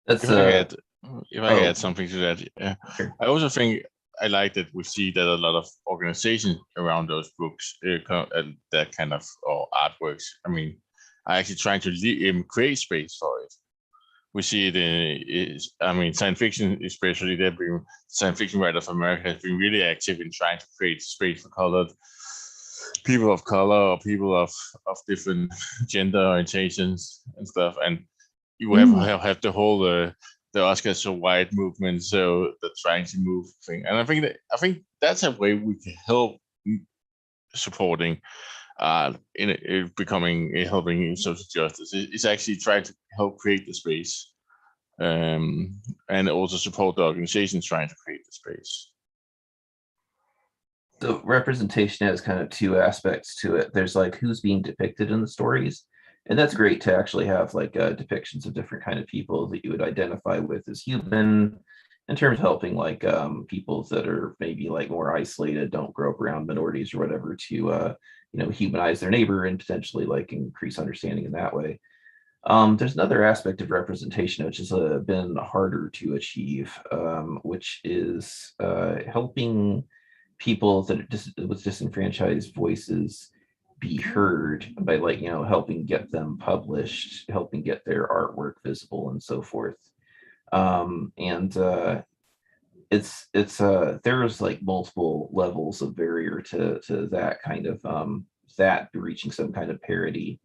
That's If I can add something to that, yeah. Sure. I also think I like that we see that a lot of organizations around those books, that kind of artworks, are actually trying to create space for it. We see it science fiction, especially science fiction writers of America has been really active in trying to create space for people of color or people of different gender orientations and stuff. And you have the whole the Oscars so white movement, so the trying to move thing. And I think that's a way we can help supporting in becoming helping in social justice. It's actually trying to help create the space, and also support the organizations trying to create the space. So representation has kind of two aspects to it. There's like who's being depicted in the stories, and that's great to actually have like depictions of different kind of people that you would identify with as human, in terms of helping like people that are maybe like more isolated, don't grow up around minorities or whatever, to humanize their neighbor and potentially like increase understanding in that way. There's another aspect of representation which has been harder to achieve, which is helping people that with disenfranchised voices be heard by like helping get them published, helping get their artwork visible and so forth. And it's there's like multiple levels of barrier to that kind of that reaching some kind of parity.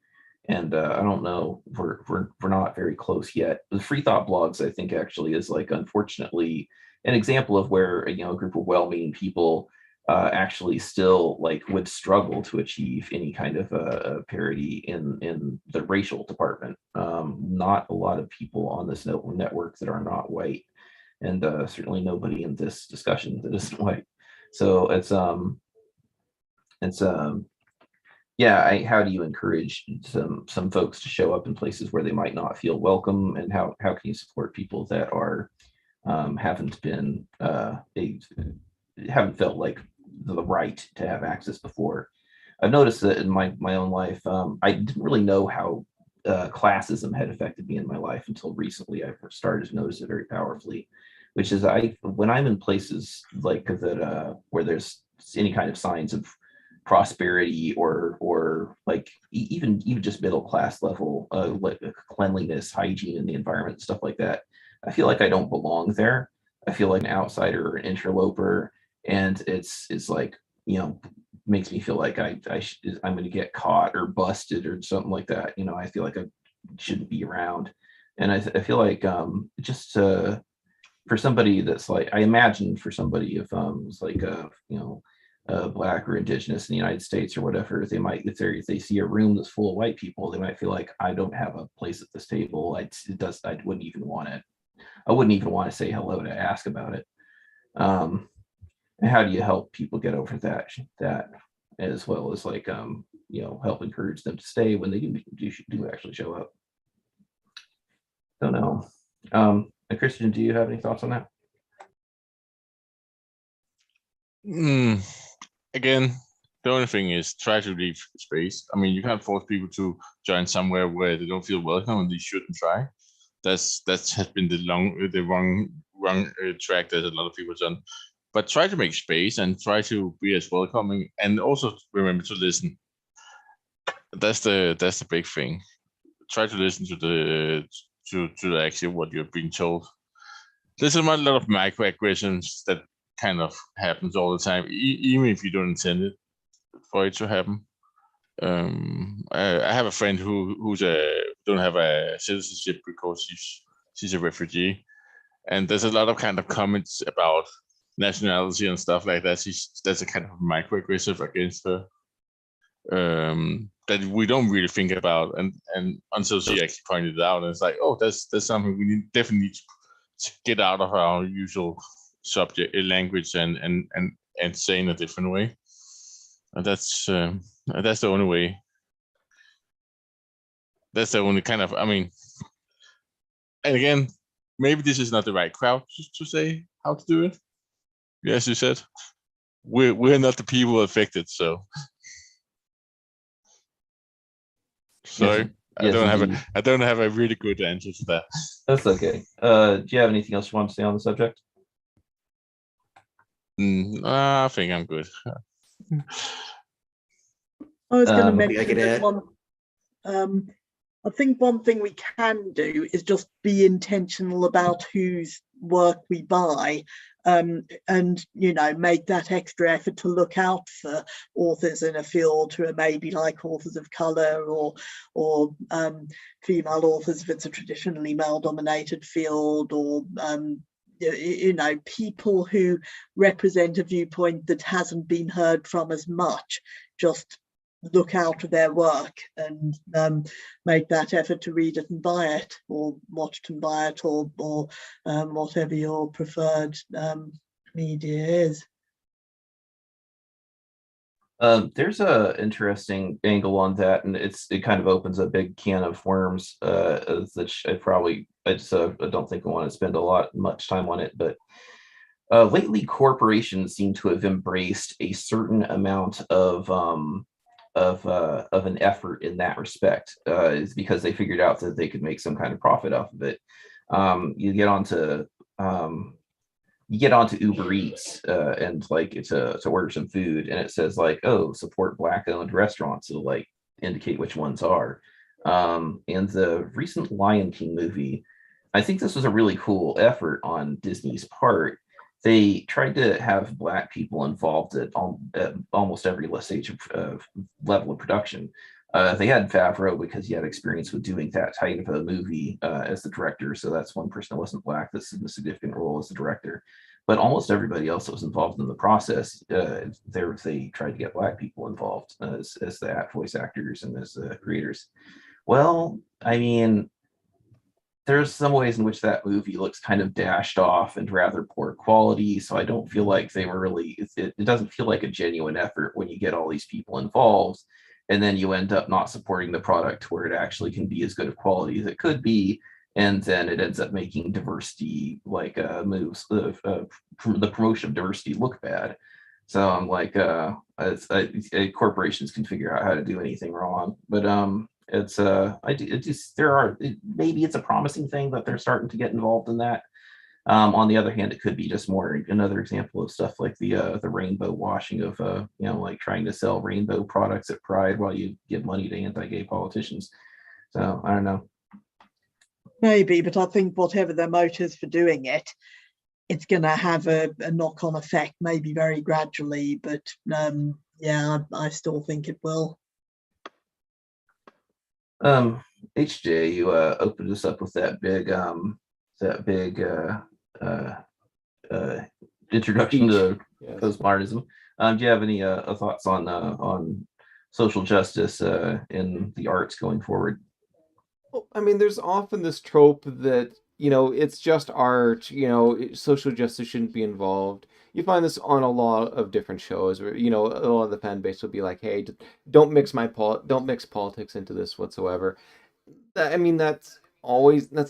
And I don't know, we're not very close yet. The free thought blogs, I think, actually is like unfortunately an example of where a group of well-meaning people actually still like would struggle to achieve any kind of parity in the racial department. Not a lot of people on this network that are not white, and certainly nobody in this discussion that isn't white. So yeah, how do you encourage some folks to show up in places where they might not feel welcome, and how can you support people that are haven't felt like the right to have access before? I've noticed that in my own life, I didn't really know how classism had affected me in my life until recently. I started to notice it very powerfully, which is when I'm in places like that where there's any kind of signs of prosperity or like even just middle class level like cleanliness, hygiene in the environment, stuff like that, I feel like I don't belong there. I feel like an outsider or an interloper, and it's like makes me feel like I'm going to get caught or busted or something like that. I feel like I shouldn't be around, and I feel like just for somebody that's like, I imagine for somebody if it's like Black or Indigenous in the United States or whatever, they might, if they see a room that's full of white people, they might feel like I don't have a place at this table. I wouldn't even want to say hello to ask about it. And how do you help people get over that as well as like help encourage them to stay when they do actually show up? Don't know. Christian, do you have any thoughts on that? Again, the only thing is try to leave space. I mean, you can't force people to join somewhere where they don't feel welcome, and they shouldn't try. That has been the wrong track that a lot of people have done. But try to make space and try to be as welcoming, and also remember to listen. That's the big thing. Try to listen to actually what you're being told. There's a lot of microaggressions that kind of happens all the time, even if you don't intend it for it to happen. I have a friend who's don't have a citizenship because she's a refugee, and there's a lot of kind of comments about nationality and stuff like that. That's a kind of microaggressive against her that we don't really think about, and until she actually pointed it out, and it's like, oh, that's something we definitely need to get out of our usual subject language and say in a different way. And that's the only way. That's the only kind of, I mean, and again, maybe this is not the right crowd to say how to do it. As you said, we're not the people affected, so sorry. Yes, I don't have a really good answer to that. That's okay. Do you have anything else you want to say on the subject? I think I'm good. I was going to I mention could add. I think one thing we can do is just be intentional about whose work we buy, and make that extra effort to look out for authors in a field who are maybe like authors of color or female authors if it's a traditionally male-dominated field, or people who represent a viewpoint that hasn't been heard from as much just look out of their work and make that effort to read it and buy it, or watch it and buy it, or whatever your preferred media is. There's a interesting angle on that, and it kind of opens a big can of worms. That I don't think I want to spend much time on it, but lately corporations seem to have embraced a certain amount of an effort in that respect. Is because they figured out that they could make some kind of profit off of it. You get onto Uber Eats and like to order some food, and it says like, oh, support Black-owned restaurants. It'll like indicate which ones are. And the recent Lion King movie, I think this was a really cool effort on Disney's part. They tried to have Black people involved at almost every stage of level of production. They had Favreau because he had experience with doing that type of a movie as the director. So that's one person that wasn't Black that's in a significant role as the director. But almost everybody else that was involved in the process, they tried to get Black people involved as the voice actors and as creators. Well, I mean, there's some ways in which that movie looks kind of dashed off and rather poor quality. So I don't feel like they were really, it doesn't feel like a genuine effort when you get all these people involved and then you end up not supporting the product where it actually can be as good of quality as it could be. And then it ends up making diversity moves, the promotion of diversity look bad. So I'm like, corporations can figure out how to do anything wrong, but maybe it's a promising thing that they're starting to get involved in that. On the other hand, it could be just more another example of stuff like the rainbow washing of like trying to sell rainbow products at Pride while you give money to anti-gay politicians. So I don't know. Maybe, but I think whatever their motives for doing it, it's going to have a knock-on effect, maybe very gradually, but I still think it will. HJ, you opened us up with that big introduction to postmodernism. Do you have any thoughts on social justice in the arts going forward? Well, I mean, there's often this trope that, it's just art, social justice shouldn't be involved. You find this on a lot of different shows where, a lot of the fan base will be like, hey, don't mix politics into this whatsoever. I mean, that's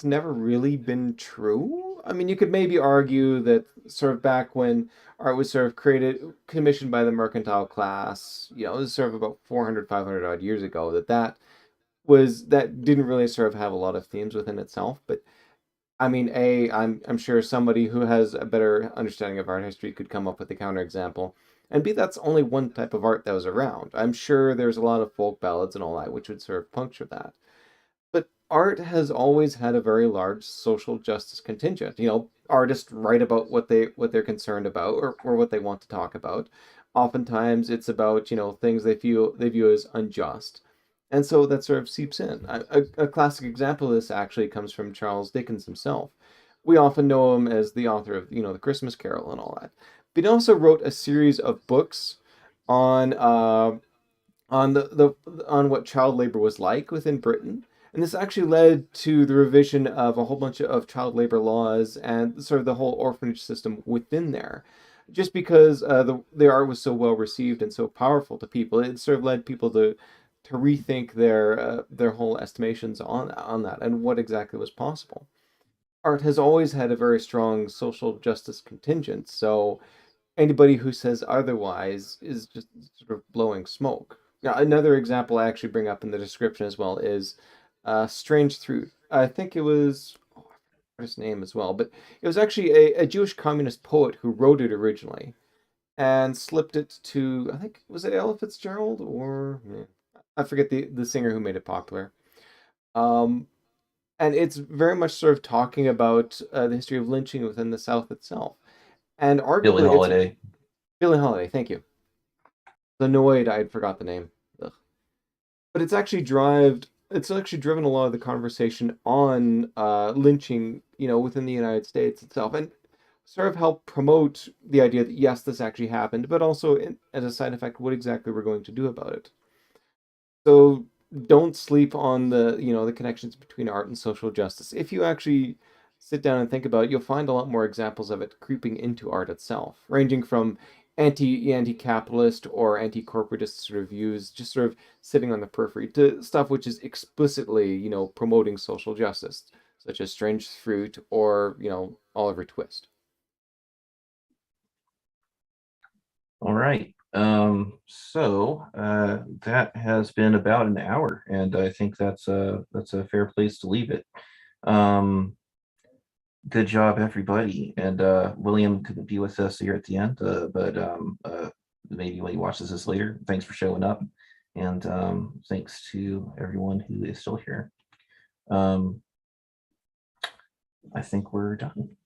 never really been true. I mean, you could maybe argue that sort of back when art was sort of commissioned by the mercantile class, it was sort of about 400, 500 odd years ago, that didn't really sort of have a lot of themes within itself. But I mean, I'm sure somebody who has a better understanding of art history could come up with a counterexample. And B, that's only one type of art that was around. I'm sure there's a lot of folk ballads and all that, which would sort of puncture that. But art has always had a very large social justice contingent. Artists write about what they're concerned about or what they want to talk about. Oftentimes it's about, things they view as unjust. And so that sort of seeps in. A classic example of this actually comes from Charles Dickens himself. We often know him as the author of, The Christmas Carol and all that. But he also wrote a series of books on on what child labor was like within Britain. And this actually led to the revision of a whole bunch of child labor laws and sort of the whole orphanage system within there. Just because the art was so well received and so powerful to people, it sort of led people to rethink their whole estimations on that and what exactly was possible. Art has always had a very strong social justice contingent, so anybody who says otherwise is just sort of blowing smoke. Now, another example I actually bring up in the description as well is Strange Fruit. I think it was I forgot his name as well, but it was actually a Jewish communist poet who wrote it originally and slipped it to, I think, was it Ella Fitzgerald or I forget the singer who made it popular. Um, and it's very much sort of talking about the history of lynching within the South itself. And Billie arguably, Holiday. Billie Holiday, thank you. Annoyed I forgot the name. Ugh. But it's actually driven a lot of the conversation on lynching, within the United States itself. And sort of help promote the idea that yes, this actually happened, but also as a side effect, what exactly we're going to do about it. So don't sleep on the connections between art and social justice. If you actually sit down and think about it, you'll find a lot more examples of it creeping into art itself, ranging from anti-capitalist or anti-corporatist sort of views, just sort of sitting on the periphery, to stuff which is explicitly, promoting social justice, such as Strange Fruit or, Oliver Twist. All right. So that has been about an hour, and I think that's a fair place to leave it. Good job, everybody. And William couldn't be with us here at the end, but maybe when he watches this later, thanks for showing up. And thanks to everyone who is still here. I think we're done.